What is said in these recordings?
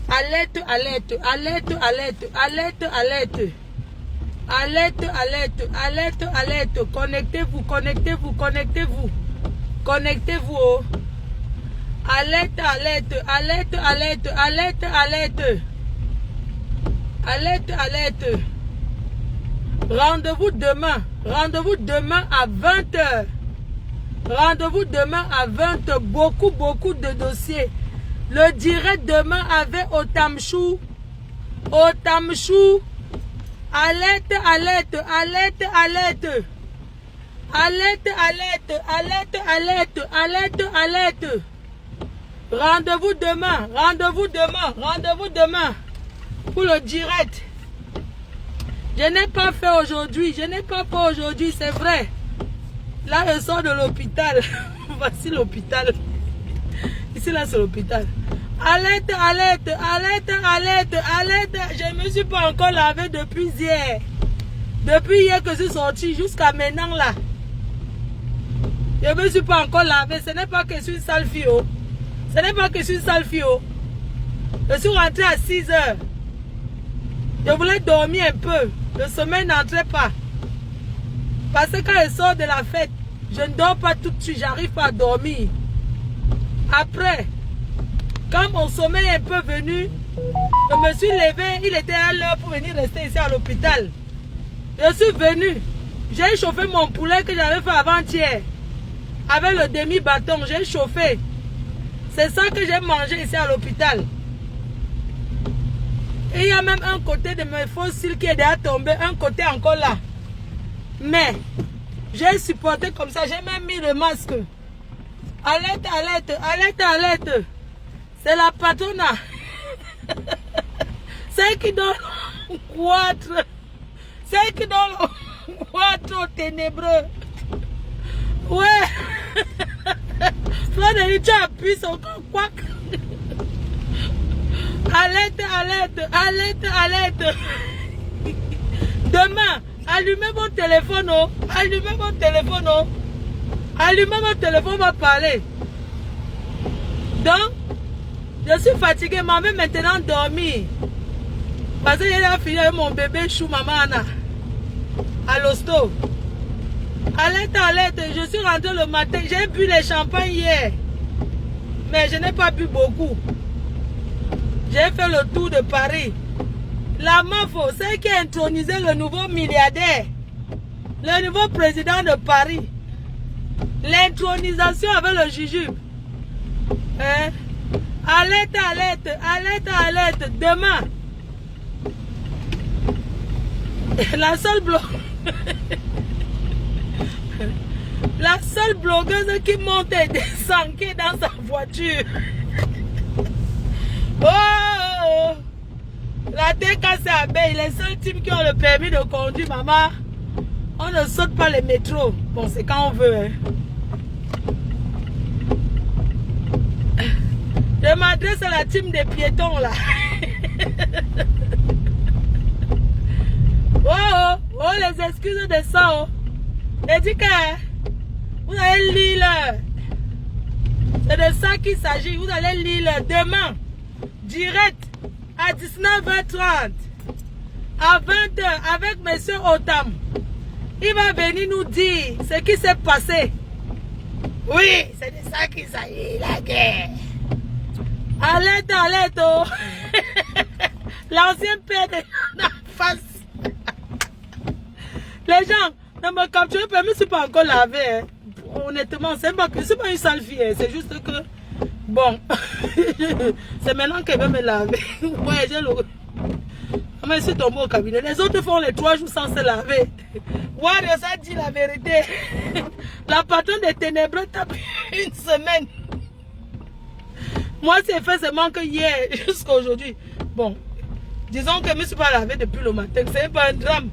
Alerte, alerte, alerte, alerte, alerte, alerte. Alerte, alerte, alerte, alerte. Connectez-vous, connectez-vous, connectez-vous. Connectez-vous. Oh. Alerte, alerte, alerte, alerte, alerte, alerte. Alerte, alerte. Rendez-vous demain. Rendez-vous demain à 20h. Rendez-vous demain à 20h. Beaucoup, beaucoup de dossiers. Le direct demain avec Otamchou. Otamchou. Alerte, alerte, alerte, alerte. Alerte, alerte, alerte, alerte, alerte, alerte. Rendez-vous demain, rendez-vous demain, rendez-vous demain. Pour le direct. Je n'ai pas fait aujourd'hui, je n'ai pas fait aujourd'hui, c'est vrai. Là, je sors de l'hôpital. Voici l'hôpital. Ici, là, c'est l'hôpital. Alerte, alerte, alerte, alerte, alerte. Je ne me suis pas encore lavé depuis hier. Depuis hier que je suis sorti jusqu'à maintenant, là. Je ne me suis pas encore lavé. Ce n'est pas que je suis une sale fille. Oh. Ce n'est pas que je suis une sale fille. Oh. Je suis rentrée à 6 h. Je voulais dormir un peu. Le sommeil n'entrait pas. Parce que quand je sors de la fête, je ne dors pas tout de suite. J'arrive pas à dormir. Après, quand mon sommeil est un peu venu, je me suis levé. Il était à l'heure pour venir rester ici à l'hôpital. Je suis venu. J'ai chauffé mon poulet que j'avais fait avant-hier. Avec le demi-bâton, j'ai chauffé. C'est ça que j'ai mangé ici à l'hôpital. Et il y a même un côté de mes fossiles qui est déjà tombé, un côté encore là. Mais, j'ai supporté comme ça, j'ai même mis le masque. Alerte, alerte, alerte, alerte. C'est la patronne. C'est qui donne le quatre. C'est qui donne le quatre ténébreux. Ouais. Frédéric, tu appuies sur quoi? Alerte, alerte, alerte, alerte. Demain, allumez mon téléphone. Oh. Allumez mon téléphone. Oh. Allumez mon téléphone, on va parler. Donc, je suis fatiguée, ma mère maintenant dormir. Parce que j'ai fini avec mon bébé chou, maman Anna. À l'hosto. Alerte, alerte, je suis rentrée le matin. J'ai bu les champagnes hier. Mais je n'ai pas bu beaucoup. J'ai fait le tour de Paris. La MAFO, c'est qui a intronisé le nouveau milliardaire. Le nouveau président de Paris. L'intronisation avec le jujube. Hein? Alerte, alerte, alerte, alerte. Demain. La seule blogueuse qui monte et descend, qui est dans sa voiture. Oh! La TK c'est abeille. Les seuls types qui ont le permis de conduire, maman. On ne saute pas les métros. Bon, c'est quand on veut. Hein. Je m'adresse à la team des piétons là. Oh, oh, les excuses de ça. Oh. Je dis que vous allez lire. C'est de ça qu'il s'agit. Vous allez lire demain. Direct à 19h30. À 20h avec M. Otam. Il va venir nous dire ce qui s'est passé. Oui, c'est de ça qu'il s'agit, la guerre. Alerte, alerte. Oh. L'ancien père de la face. Les gens, ne me capturez pas, je ne suis pas encore lavé. Hein. Honnêtement, c'est pas une sale fille. Hein. C'est juste que, bon, c'est maintenant qu'elle veut me laver. Ouais, j'ai le... Mais je suis tombée au cabinet. Les autres font les 3 jours sans se laver. Ouais, ça dit la vérité. La patronne des ténébreux tape une semaine. Moi, c'est fait seulement que hier jusqu'à aujourd'hui. Bon, disons que je ne me suis pas lavé depuis le matin. C'est pas un drame.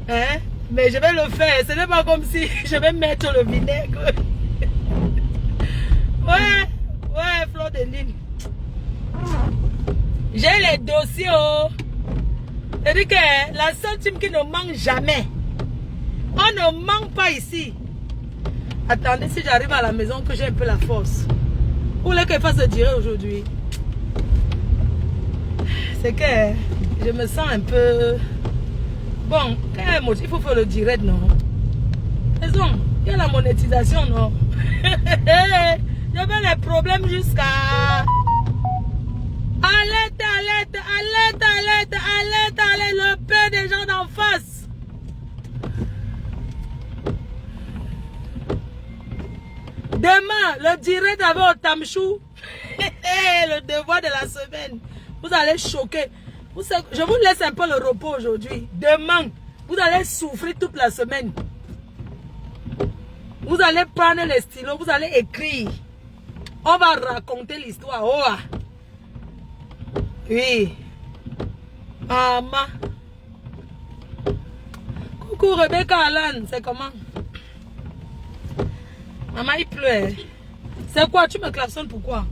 Hein? Mais je vais le faire. Ce n'est pas comme si je vais mettre le vinaigre. Ouais, Fleur de Lille. J'ai les dossiers. Oh. C'est-à-dire que la seule team qui ne manque jamais. On ne manque pas ici. Attendez, si j'arrive à la maison, que j'ai un peu la force. Vous voulez qu'elle fasse le direct aujourd'hui? c'est que je me sens un peu... Bon, quand il faut faire le direct, non? Raison, il y a la monétisation, non? J'avais les problèmes jusqu'à... Alerte, alerte, alerte, alerte, alerte, alerte, le père des gens d'en face. Demain, le direct avec Otamchou, le devoir de la semaine, vous allez choquer. Je vous laisse un peu le repos aujourd'hui. Demain, vous allez souffrir toute la semaine. Vous allez prendre les stylos, vous allez écrire. On va raconter l'histoire. Oh. Oui. Maman. Coucou Rebecca Alan, c'est comment? Maman, il pleut. C'est quoi? Tu me klaxonnes pourquoi?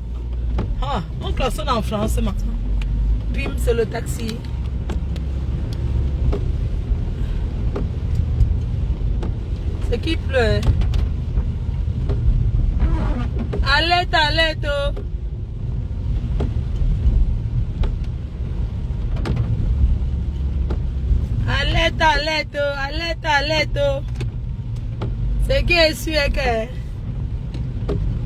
Ah, on klaxonne en France maintenant. Bim, c'est le taxi. C'est qui pleut? Alerte, alerte. Alerte, alerte, alerte, alerte. C'est qui est sûr que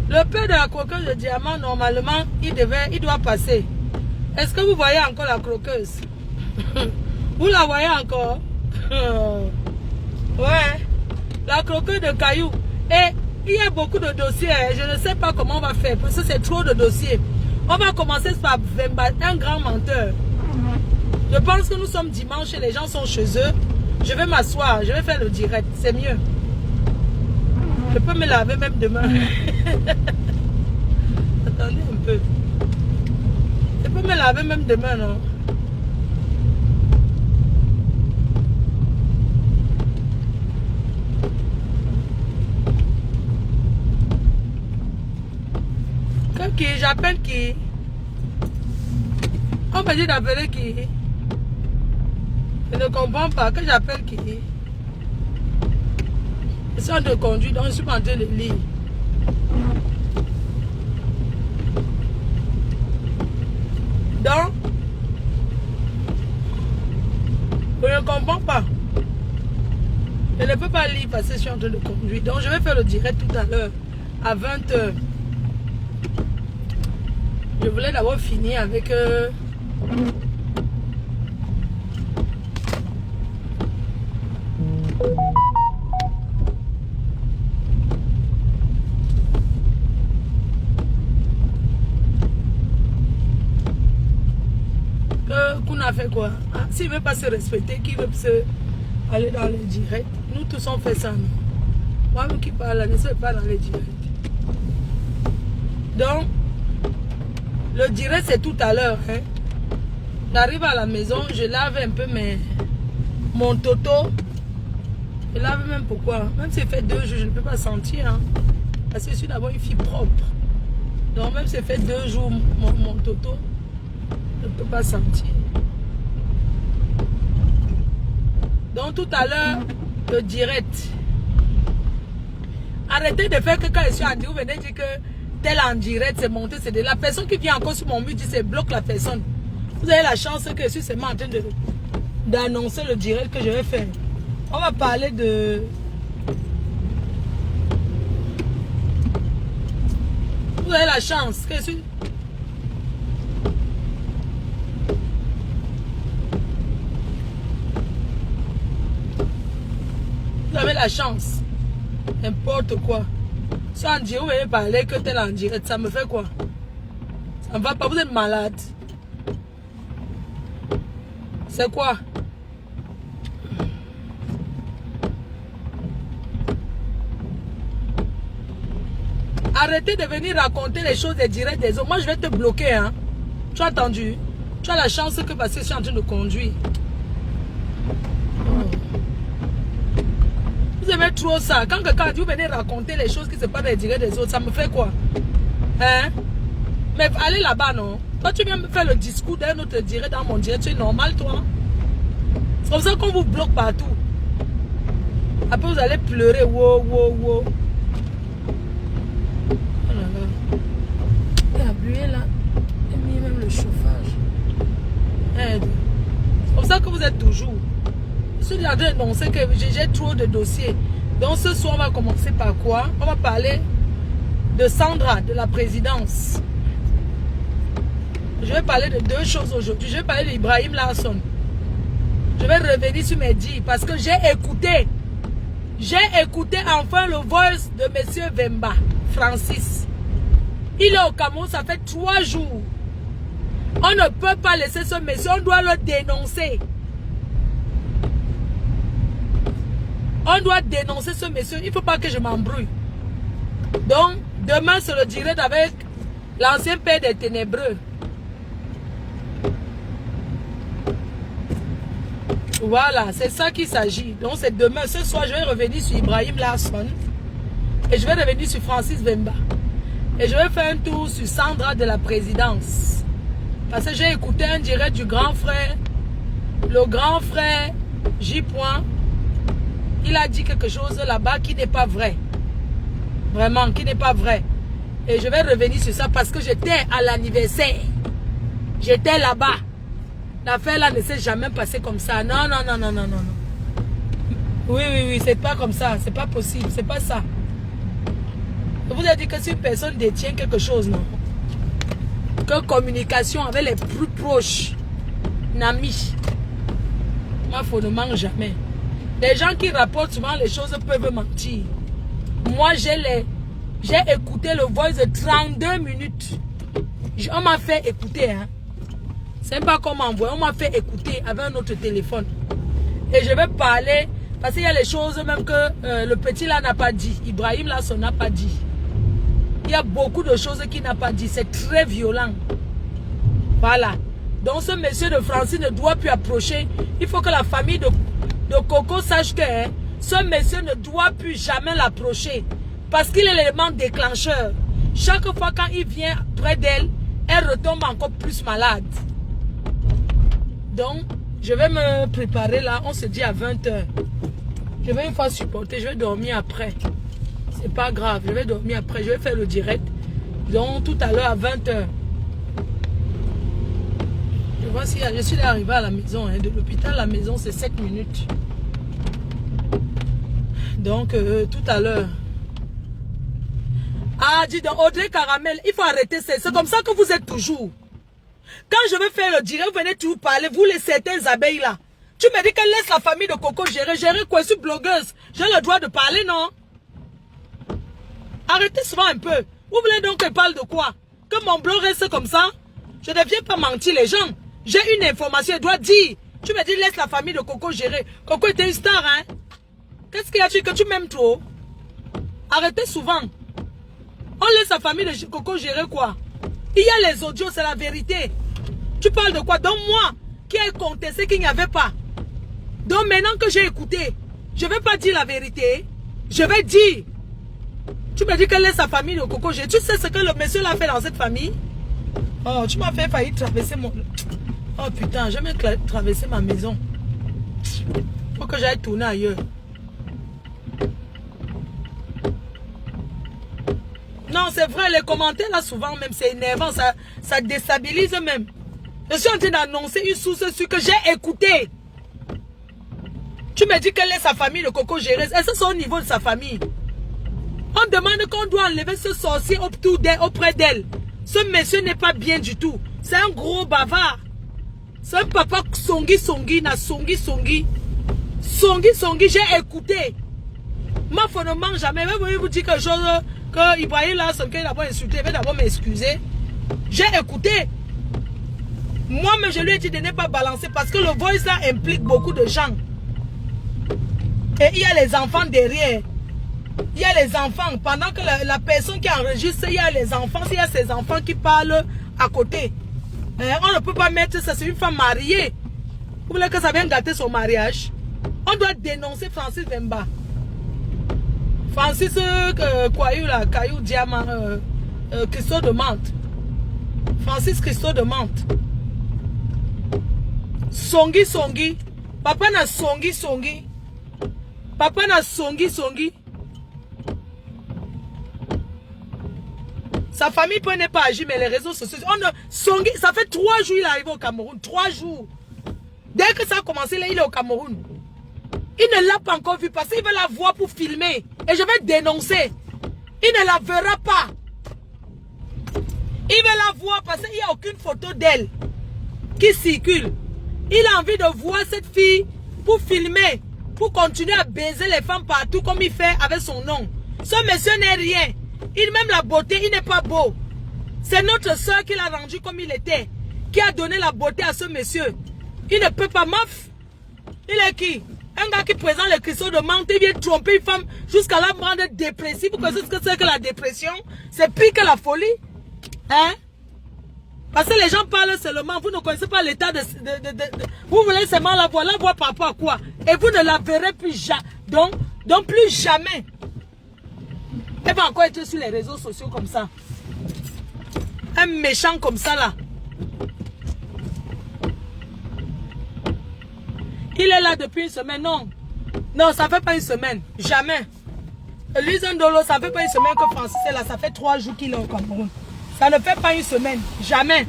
le peu de la croqueuse de diamant, normalement, il doit passer. Est-ce que vous voyez encore la croqueuse? Vous la voyez encore? Ouais. La croqueuse de cailloux. Et il y a beaucoup de dossiers. Je ne sais pas comment on va faire parce que c'est trop de dossiers. On va commencer par un grand menteur. Je pense que nous sommes dimanche et les gens sont chez eux. Je vais m'asseoir, je vais faire le direct. C'est mieux. Je peux me laver même demain. Attendez un peu. Je peux me laver même demain, non? Qui? J'appelle qui? On m'a dit d'appeler qui? Je ne comprends pas. Que j'appelle qui? Je suis en train de conduire, donc je suis en train de lire. Donc, je ne comprends pas. Je ne peux pas lire parce que je suis en train de conduire. Donc, je vais faire le direct tout à l'heure, à 20h. Je voulais d'abord finir avec... qu'on a fait quoi? Ah, s'il ne veut pas se respecter, qui veut aller dans les directs? Nous tous on fait ça. Moi qui parle, je ne sais pas dans les directs. Donc, le direct c'est tout à l'heure. Hein. J'arrive à la maison, je lave un peu mon toto. Je lave même pourquoi? Même si c'est fait 2 jours, je ne peux pas sentir. Hein, parce que je suis d'abord une fille propre. Donc même si c'est fait 2 jours, mon toto, je ne peux pas sentir. Donc tout à l'heure, le direct. Arrêtez de faire que quand je suis en direct, vous venez dire que tel en direct, c'est monté, c'est de la personne qui vient encore sur mon mur dit c'est bloque la personne. Vous avez la chance que je suis seulement en train d'annoncer le direct que je vais faire. On va parler de... Vous avez la chance que je suis... Vous avez la chance. N'importe quoi. Si en direct, vous venez parler que tel en direct, ça me fait quoi? Ça ne va pas, vous êtes malade. C'est quoi? Arrêtez de venir raconter les choses des directs des autres. Moi, je vais te bloquer. Hein. Tu as entendu? Tu as la chance que parce que je suis en train de conduire. Vous aimez trop ça. Quand quelqu'un dit, vous venez raconter les choses qui se passent des directs des autres, ça me fait quoi? Hein? Mais allez là-bas, non? Toi, tu viens me faire le discours d'un autre direct dans mon direct. Tu es normal, toi? C'est comme ça qu'on vous bloque partout. Après, vous allez pleurer. Wow, wow, wow. Oh là là. Il a bué là. Il a mis même le chauffage. suis en train d'annoncer que j'ai trop de dossiers. Donc ce soir, on va commencer par quoi? On va parler de Sandra, de la présidence. Je vais parler de deux choses aujourd'hui. Je vais parler d'Ibrahim Larsson. Je vais revenir sur mes dires parce que j'ai écouté enfin le voice de monsieur Vemba, Francis. Il est au Cameroun, ça fait 3 jours. On ne peut pas laisser ce monsieur, on doit le dénoncer. On doit dénoncer ce monsieur, il ne faut pas que je m'embrouille. Donc, demain, c'est le direct avec l'ancien père des ténébreux. Voilà, c'est ça qu'il s'agit. Donc, c'est demain. Ce soir, je vais revenir sur Ibrahim Larsson. Et je vais revenir sur Francis Vemba. Et je vais faire un tour sur Sandra de la présidence. Parce que j'ai écouté un direct du grand frère. Le grand frère J. Il a dit quelque chose là-bas qui n'est pas vrai. Vraiment, qui n'est pas vrai. Et je vais revenir sur ça parce que j'étais à l'anniversaire. J'étais là-bas. L'affaire là ne s'est jamais passée comme ça. Non, non, non, non, non, non. Oui, oui, oui, c'est pas comme ça. C'est pas possible. C'est pas ça. Je vous ai dit que si une personne détient quelque chose, non. Que communication avec les plus proches. Nami. Moi, il ne ment jamais. Les gens qui rapportent souvent les choses peuvent mentir. Moi, j'ai écouté le voice de 32 minutes. On m'a fait écouter, hein. C'est pas qu'on m'a envoyé, on m'a fait écouter avec un autre téléphone. Et je vais parler, parce qu'il y a les choses même que le petit là n'a pas dit. Ibrahim Larsson n'a pas dit. Il y a beaucoup de choses qu'il n'a pas dit. C'est très violent. Voilà. Donc ce monsieur de Francis ne doit plus approcher. Il faut que la famille de Coco sache que hein, ce monsieur ne doit plus jamais l'approcher. Parce qu'il est l'élément déclencheur. Chaque fois quand il vient près d'elle, elle retombe encore plus malade. Donc, je vais me préparer là. On se dit à 20 h. Je vais une fois supporter. Je vais dormir après. C'est pas grave. Je vais dormir après. Je vais faire le direct. Donc, tout à l'heure à 20 h. Je vois si je suis arrivé à la maison. Hein. De l'hôpital à la maison, c'est 7 minutes. Donc, tout à l'heure. Ah, dis donc, Audrey Caramel, il faut arrêter. C'est comme ça que vous êtes toujours. Quand je vais faire le direct, vous venez toujours parler, vous les certaines abeilles là. Tu me dis qu'elle laisse la famille de Coco gérer. Gérer quoi? Je suis blogueuse. J'ai le droit de parler, non? Arrêtez souvent un peu. Vous voulez donc qu'elle parle de quoi? Que mon blog reste comme ça? Je ne viens pas mentir les gens. J'ai une information, elle doit dire. Tu me dis, laisse la famille de Coco gérer. Coco était une star, hein? Qu'est-ce qu'il y a que tu m'aimes trop? Arrêtez souvent. On laisse la famille de Coco gérer quoi? Il y a les audios, c'est la vérité. Tu parles de quoi? Donc moi, qui ai contesté qu'il n'y avait pas. Donc maintenant que j'ai écouté, je ne vais pas dire la vérité. Je vais dire. Tu me dis qu'elle laisse sa famille de Coco gérer. Tu sais ce que le monsieur l'a fait dans cette famille? Oh, tu m'as fait failli traverser mon... Oh putain, j'ai même traversé ma maison. Faut que j'aille tourner ailleurs. Non, c'est vrai, les commentaires là souvent même c'est énervant, ça déstabilise même. Je suis en train d'annoncer une source sur que j'ai écouté. Tu me dis qu'elle laisse sa famille de Coco gérer. Est-ce que c'est au niveau de sa famille? On demande qu'on doit enlever ce sorcier auprès d'elle. Ce monsieur n'est pas bien du tout. C'est un gros bavard. C'est un papa songi, j'ai écouté. Ma femme ne mange jamais. Vous voulez vous dire quelque chose que Ibrahim là, son qu'il a d'abord insulté, il va d'abord m'excuser. J'ai écouté. Moi-même, je lui ai dit de ne pas balancer parce que le voice là implique beaucoup de gens. Et il y a les enfants derrière. Il y a les enfants. Pendant que la personne qui enregistre, il y a les enfants. Il y a ces enfants qui parlent à côté. On ne peut pas mettre ça sur une femme mariée. Vous voulez que ça vienne gâter son mariage? On doit dénoncer Francis Vemba. Francis Kwayou là, Caillou Diamant, Christophe de Mantes. Francis Christophe de Mantes. Songi. Papa na songi. Papa na songi. Sa famille peut ne pas agir, mais les réseaux sociaux. Songi, ça fait 3 jours il est arrivé au Cameroun. 3 jours. Dès que ça a commencé, là, il est au Cameroun. Il ne l'a pas encore vue parce qu'il veut la voir pour filmer. Et je vais dénoncer. Il ne la verra pas. Il veut la voir parce qu'il n'y a aucune photo d'elle qui circule. Il a envie de voir cette fille pour filmer, pour continuer à baiser les femmes partout comme il fait avec son nom. Ce monsieur n'est rien. Il même la beauté, il n'est pas beau. C'est notre soeur qui l'a rendu comme il était, qui a donné la beauté à ce monsieur. Il ne peut pas, meuf. Il est qui? Un gars qui présente les cristaux de menthe, il vient tromper une femme jusqu'à la rendre dépressive. Vous connaissez ce que c'est que la dépression? C'est pire que la folie. Hein? Parce que les gens parlent seulement, vous ne connaissez pas l'état de... Vous voulez seulement la voir par rapport à quoi? Et vous ne la verrez plus jamais. Donc plus jamais. Elle va encore être sur les réseaux sociaux comme ça. Un méchant comme ça là. Il est là depuis une semaine, non. Non, ça ne fait pas une semaine. Jamais. Lisandolo, ça ne fait pas une semaine que Francis est là. Ça fait 3 jours qu'il est au Cameroun. Ça ne fait pas une semaine. Jamais.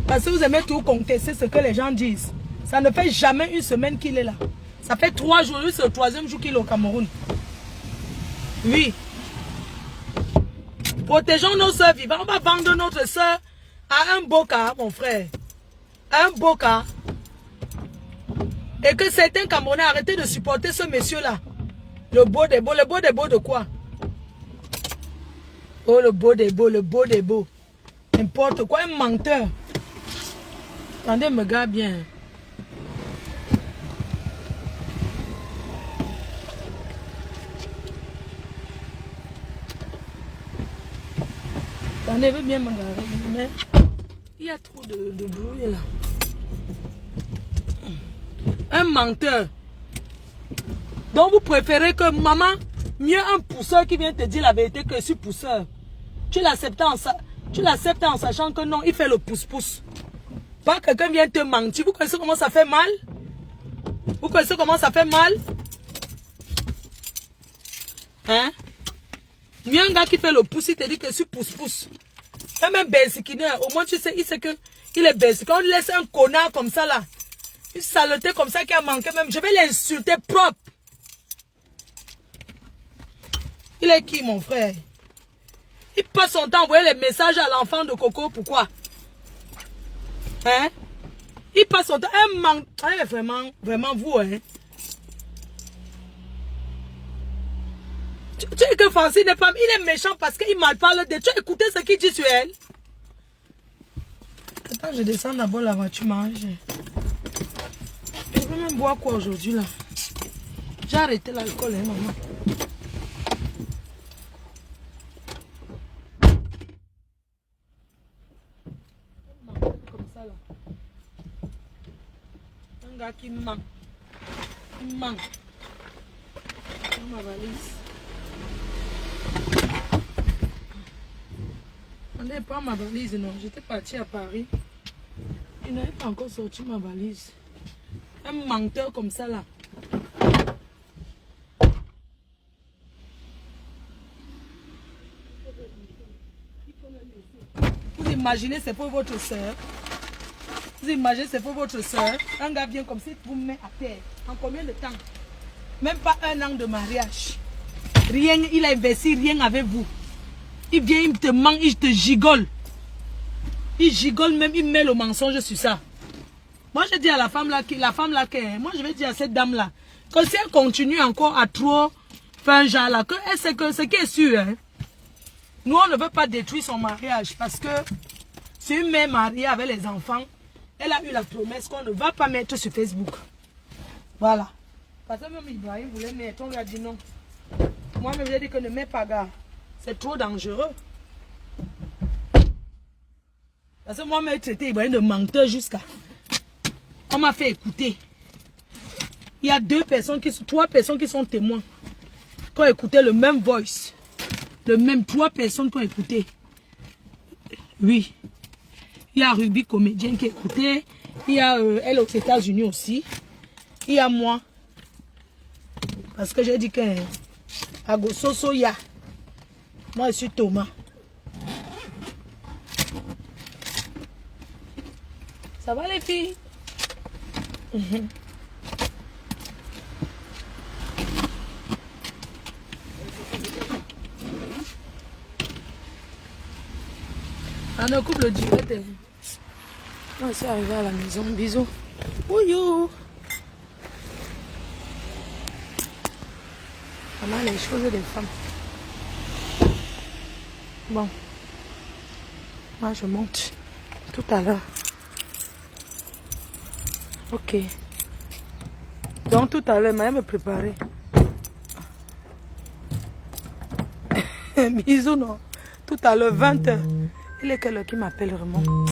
Parce que vous aimez tout contester ce que les gens disent. Ça ne fait jamais une semaine qu'il est là. Ça fait 3 jours. C'est le 3e jour qu'il est au Cameroun. Oui. Protégeons nos soeurs vivantes. On va vendre notre soeur à un beau cas, mon frère. À un beau cas. Et que certains Camerounais arrêtent de supporter ce monsieur-là. Le beau des beaux. Le beau des beaux de quoi? Oh, le beau des beaux, le beau des beaux. N'importe quoi, un menteur. Attendez, me gars bien. Attendez, veux bien me regarder. Mais il y a trop de bruit là. Un menteur. Donc vous préférez que maman, mieux un pousseur qui vient te dire la vérité que je suis pousseur. Tu l'acceptes en sachant que non, il fait le pouce-pouce. Pas quelqu'un vient te mentir. Vous connaissez comment ça fait mal? Vous connaissez comment ça fait mal? Hein? Mieux un gars qui fait le pouce, il te dit que je suis pouce-pouce. Même un bensiquineur, au moins tu sais, il sait que il est bensique. Quand on laisse un connard comme ça là, une saleté comme ça qui a manqué même, je vais l'insulter propre. Il est qui mon frère? Il passe son temps à envoyer les messages à l'enfant de Coco, pourquoi? Hein? Il passe son temps, un manque, vraiment vous, hein? Tu sais que Francine n'est pas, il est méchant parce qu'il mal parle de... Tu as écouté ce qu'il dit sur elle? Attends, je descends d'abord la voiture, manger. Je vais même boire quoi aujourd'hui là? J'ai arrêté l'alcool, hein, maman. Comme ça là. Un gars qui ment. Il ment. Dans ma valise. On n'est pas ma valise, non. J'étais partie à Paris. Il n'avait pas encore sorti ma valise. Un menteur comme ça là. Vous imaginez, c'est pour votre soeur. Vous imaginez, c'est pour votre soeur. Un gars vient comme ça, vous met à terre. En combien de temps? Même pas 1 an de mariage. Rien, il a investi rien avec vous. Il vient, il te ment, il te gigole. Il gigole même, il met le mensonge sur ça. Moi, je dis à la femme là, moi je vais dire à cette dame là, que si elle continue encore à trop faire un genre là, que c'est que ce qui est sûr, hein, nous on ne veut pas détruire son mariage parce que si une mère mariée avec les enfants, elle a eu la promesse qu'on ne va pas mettre sur Facebook. Voilà. Parce que même Ibrahim voulait mettre, on lui a dit non. Moi-même j'ai dit que ne mets pas gars, c'est trop dangereux. Parce que moi-même j'ai traité Ibrahim de menteur jusqu'à... On m'a fait écouter. Il y a 3 personnes qui sont témoins. Qui ont écouté le même voice. Le même 3 personnes qui ont écouté. Oui. Il y a Ruby, comédienne, qui a écouté. Il y a elle aux États-Unis aussi. Il y a moi. Parce que j'ai dit que Agoso Soya. Moi, je suis Thomas. Ça va les filles? On occupe le direct. On s'est arrivé à la maison. Bisous. Ouyo. On a les choses des femmes. Bon. Moi, je monte tout à l'heure. Ok. Donc, tout à l'heure, je vais me préparer. Bisous, non. Tout à l'heure, 20h. Il est quelle heure qui m'appelle vraiment?